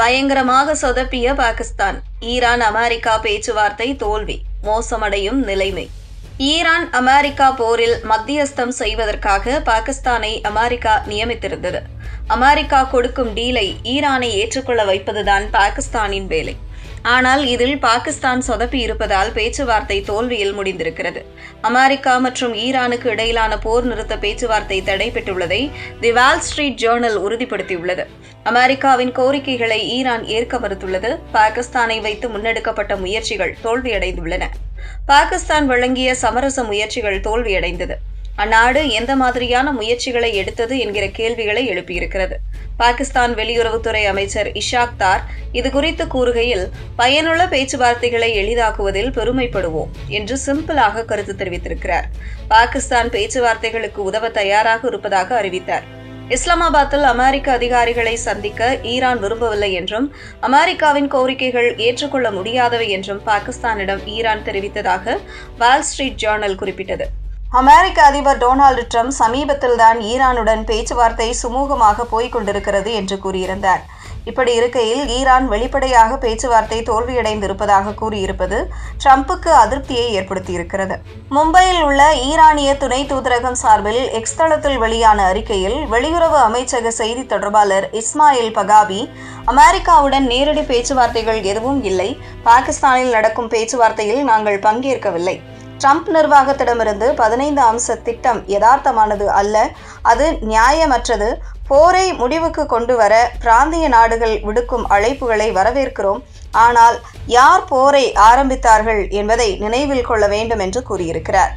பயங்கரமாக சொதப்பிய Pakistan. Iran America பேச்சுவார்த்தை தோல்வி, மோசமடையும் நிலைமை. ஈரான் அமெரிக்கா போரில் மத்தியஸ்தம் செய்வதற்காக பாகிஸ்தானை அமெரிக்கா நியமித்திருந்தது. அமெரிக்கா கொடுக்கும் டீலை ஈரானை ஏற்றுக்கொள்ள வைப்பதுதான் பாகிஸ்தானின் வேலை. ஆனால் இதில் பாகிஸ்தான் சொதப்பி இருப்பதால் பேச்சுவார்த்தை தோல்வியில் முடிந்திருக்கிறது. அமெரிக்கா மற்றும் ஈரானுக்கு இடையிலான போர் நிறுத்த பேச்சுவார்த்தை தடைபட்டுள்ளதை தி வால் ஸ்ட்ரீட் ஜேர்னல் உறுதிப்படுத்தியுள்ளது. அமெரிக்காவின் கோரிக்கைகளை ஈரான் ஏற்க மறுத்துள்ளது. பாகிஸ்தானை வைத்து முன்னெடுக்கப்பட்ட முயற்சிகள் தோல்வியடைந்துள்ளன. பாகிஸ்தான் வழங்கிய சமரச முயற்சிகள் தோல்வியடைந்தது. அந்நாடு எந்த மாதிரியான முயற்சிகளை எடுத்தது என்கிற கேள்விகளை எழுப்பியிருக்கிறது. பாகிஸ்தான் வெளியுறவுத்துறை அமைச்சர் இஷாக் தார் இதுகுறித்து கூறுகையில், பயனுள்ள பேச்சுவார்த்தைகளை எளிதாக்குவதில் பெருமைப்படுவோம் என்று சிம்பிளாக கருத்து தெரிவித்திருக்கிறார். பாகிஸ்தான் பேச்சுவார்த்தைகளுக்கு உதவ தயாராக இருப்பதாக அறிவித்தார். இஸ்லாமாபாத்தில் அமெரிக்க அதிகாரிகளை சந்திக்க ஈரான் விரும்பவில்லை என்றும் அமெரிக்காவின் கோரிக்கைகள் ஏற்றுக்கொள்ள முடியாதவை என்றும் பாகிஸ்தானிடம் ஈரான் தெரிவித்ததாக வால் ஸ்ட்ரீட் ஜேர்னல் குறிப்பிட்டது. அமெரிக்க அதிபர் டொனால்டு ட்ரம்ப் சமீபத்தில்தான் ஈரானுடன் பேச்சுவார்த்தை சுமூகமாக போய்க் கொண்டிருக்கிறது என்று கூறியிருந்தார். இப்படி இருக்கையில் ஈரான் வெளிப்படையாக பேச்சுவார்த்தை தோல்வியடைந்திருப்பதாக கூறியிருப்பது ட்ரம்புக்கு அதிருப்தியை ஏற்படுத்தியிருக்கிறது. மும்பையில் உள்ள ஈரானிய துணை தூதரகம் சார்பில் எக்ஸ் தளத்தில் வெளியான அறிக்கையில் வெளியுறவு அமைச்சக செய்தி தொடர்பாளர் இஸ்மாயில் பகாபி, அமெரிக்காவுடன் நேரடி பேச்சுவார்த்தைகள் எதுவும் இல்லை, பாகிஸ்தானில் நடக்கும் பேச்சுவார்த்தையில் நாங்கள் பங்கேற்கவில்லை. ட்ரம்ப் நிர்வாகத்திடமிருந்து 15 அம்ச திட்டம் யதார்த்தமானது அல்ல, அது நியாயமற்றது. போரை முடிவுக்கு கொண்டு வர பிராந்திய நாடுகள் விடுக்கும் அழைப்புகளை வரவேற்கிறோம். ஆனால் யார் போரை ஆரம்பித்தார்கள் என்பதை நினைவில் கொள்ள வேண்டும் என்று கூறியிருக்கிறார்.